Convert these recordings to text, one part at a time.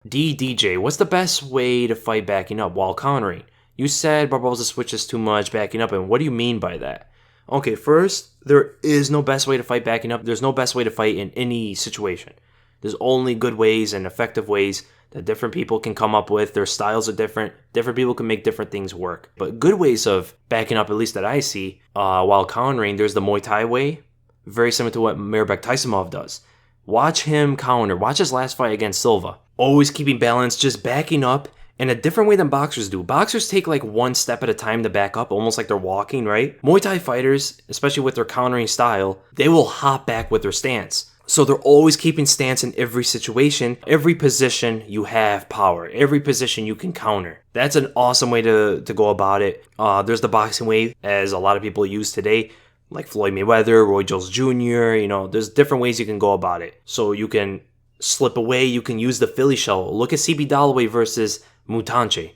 DJ, what's the best way to fight backing up while countering? You said Barboza switches too much backing up, and what do you mean by that? Okay, first, there is no best way to fight backing up. There's no best way to fight in any situation. There's only good ways and effective ways that different people can come up with. Their styles are different. Different people can make different things work. But good ways of backing up, at least that I see, while countering, there's the Muay Thai way, very similar to what Mirbek Taisimov does. Watch him counter. Watch his last fight against Silva. Always keeping balance, just backing up in a different way than boxers do. Boxers take like one step at a time to back up, almost like they're walking, right? Muay Thai fighters, especially with their countering style, they will hop back with their stance. So they're always keeping stance in every situation. Every position you have power. Every position you can counter. That's an awesome way to go about it. There's the boxing way, as a lot of people use today, like Floyd Mayweather, Roy Jones Jr., there's different ways you can go about it. So you can slip away, you can use the Philly shell. Look at CB Dalloway versus Mutanche,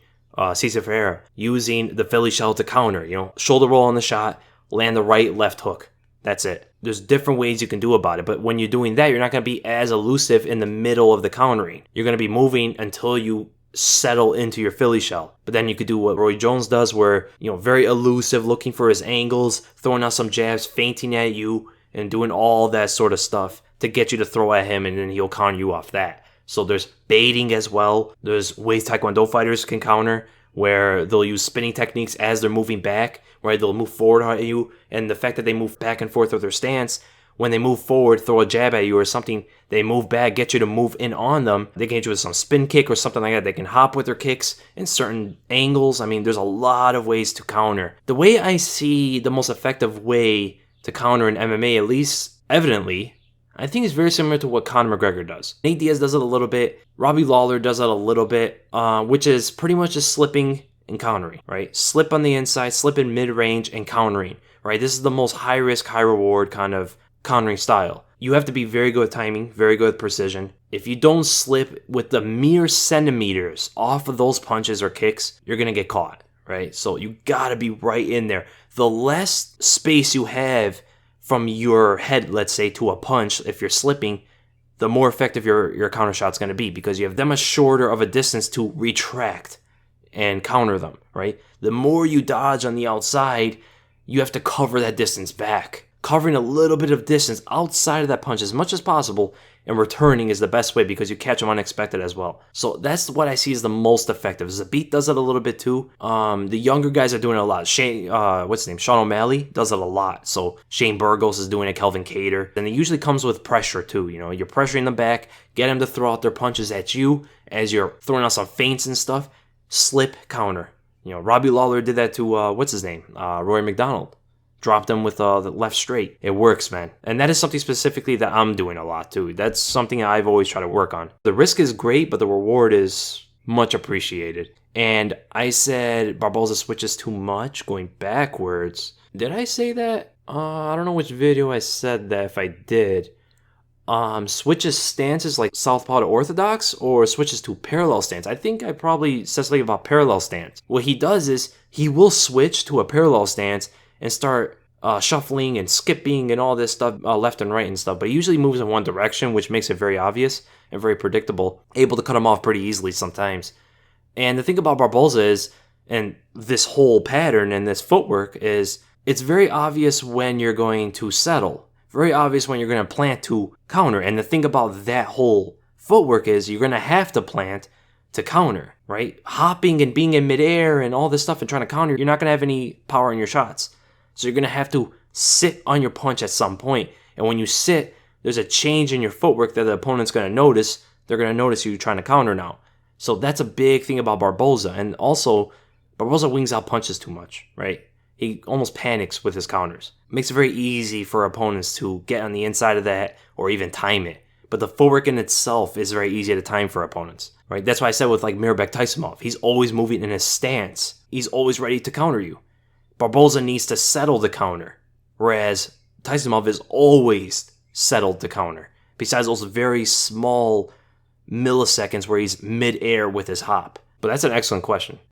Cesar Ferreira, using the Philly shell to counter. Shoulder roll on the shot, land the right, left hook. That's it. There's different ways you can do about it, but when you're doing that, you're not going to be as elusive in the middle of the countering. You're going to be moving until you settle into your Philly shell. But then you could do what Roy Jones does, where, very elusive, looking for his angles, throwing out some jabs, feinting at you, and doing all that sort of stuff to get you to throw at him, and then he'll counter you off that. So there's baiting as well. There's ways Taekwondo fighters can counter, where they'll use spinning techniques as they're moving back, right? They'll move forward at you, and the fact that they move back and forth with their stance, when they move forward, throw a jab at you or something, they move back, get you to move in on them. They can hit you with some spin kick or something like that. They can hop with their kicks in certain angles. I mean, there's a lot of ways to counter. The way I see the most effective way to counter in MMA, at least evidently, I think is very similar to what Conor McGregor does. Nate Diaz does it a little bit. Robbie Lawler does it a little bit, which is pretty much just slipping and countering, right? Slip on the inside, slip in mid-range, and countering, right? This is the most high-risk, high-reward kind of countering style. You have to be very good with timing, very good with precision. If you don't slip with the mere centimeters off of those punches or kicks, you're going to get caught, right? So you got to be right in there. The less space you have from your head, let's say, to a punch, if you're slipping, the more effective your counter shot's going to be, because you have that much shorter of a distance to retract and counter them, right? The more you dodge on the outside, you have to cover that distance back. Covering a little bit of distance outside of that punch as much as possible, and returning is the best way because you catch them unexpected as well. So that's what I see as the most effective. Zabit does it a little bit too. The younger guys are doing it a lot. Sean O'Malley does it a lot. So Shane Burgos is doing it, Kelvin Cater. And it usually comes with pressure too. You're pressuring them back, get them to throw out their punches at you as you're throwing out some feints and stuff. Slip, counter. Robbie Lawler did that to, Rory McDonald. Dropped him with the left straight. It works, man. And that is something specifically that I'm doing a lot too. That's something I've always tried to work on. The risk is great, but the reward is much appreciated. And I said Barboza switches too much, going backwards. Did I say that? I don't know which video I said that, if I did. Switches stances like southpaw to orthodox, or switches to parallel stance. I think I probably said something about parallel stance. What he does is he will switch to a parallel stance and start shuffling and skipping and all this stuff left and right and stuff. But he usually moves in one direction, which makes it very obvious and very predictable. Able to cut him off pretty easily sometimes. And the thing about Barboza is, and this whole pattern and this footwork is, it's very obvious when you're going to settle. Very obvious when you're going to plant to counter. And the thing about that whole footwork is you're going to have to plant to counter, right? Hopping and being in midair and all this stuff and trying to counter, you're not going to have any power in your shots. So you're going to have to sit on your punch at some point. And when you sit, there's a change in your footwork that the opponent's going to notice. They're going to notice you trying to counter now. So that's a big thing about Barboza. And also, Barboza wings out punches too much, right? He almost panics with his counters. Makes it very easy for opponents to get on the inside of that or even time it. But the footwork in itself is very easy to time for opponents, right? That's why I said with like Mirbek Taisimov, he's always moving in his stance. He's always ready to counter you. Barboza needs to settle the counter, whereas Taisimov is always settled to counter. Besides those very small milliseconds where he's mid-air with his hop. But that's an excellent question.